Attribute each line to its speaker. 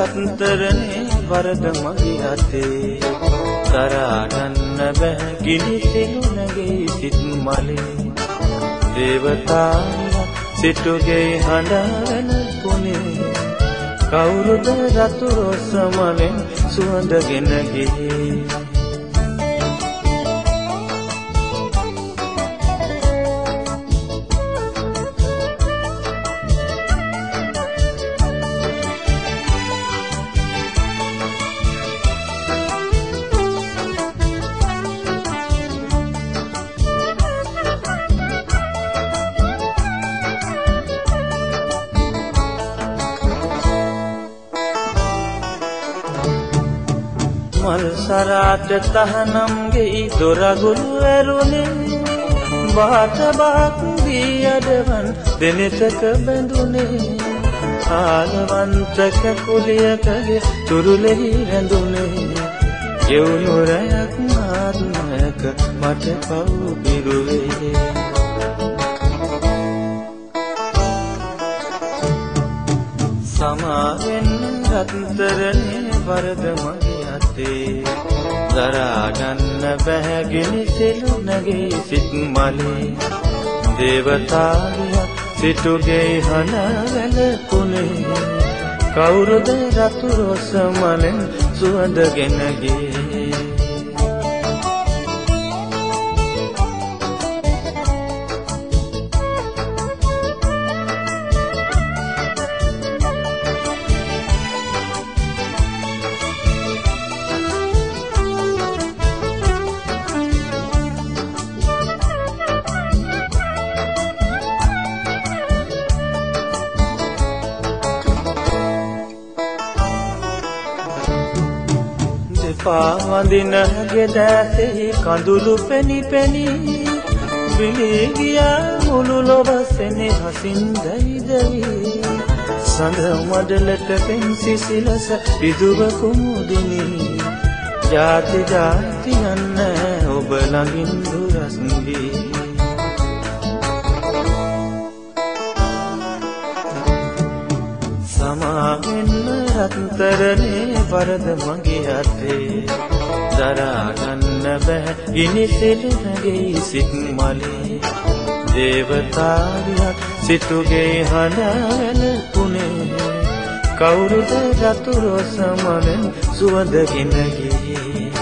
Speaker 1: රත්තරනේ වරද මගේ අතේ දරා ගන්න බැහැ ගිනි තෙලුණගේ සිත් මලේ දේවතාවා සිටුගේ හඬවන පුනේ කවුරුද රතු රොස් මලෙන් සුවඳගෙන ගියේ මල් සරාට තහනම්ගේ දොරගුළු ඇරුණේ බාට බාක් දී අඩවන් දෙනෙතක බැඳුනේ ආලවන්තක කුලියකගේ තුරුලෙහි රැඳුනේ යවුණු රැයක් මාරුණක මට පව් පිරුවේ සමාවෙන් රත්තරනේ වරද මගේ දරා ගන්න බැහැ ගිනි තෙලුණගේ සිත් මලේ දේවතාවියා සිටුගේ හඬවල පුනේ කවුරුද රතු රොස් මලෙන් සුවඳගෙන ගියේ පාවඳින ගෙදැසෙහි කඳුළු පෙනි පෙනි විලී ගියා මුළු ලොවසෙනෙ හසින් දැයි දැයි සඳ මඩලට පෙන් සිසිලස පිදුව කුමුදිනි ජාති ජාති යන්න ඔබ ළඟින් දුරස් වී සමාවෙන්න රත්තරනේ වරද මගේ අතේ දරා ගන්න බැහැ ගිනි තෙලුණගේ සිත් මලේ දේවතාවියා සිටුගේ හඬවල පුනේ කවුරුද රතු රොස් මලෙන් සුවඳගෙන ගියේ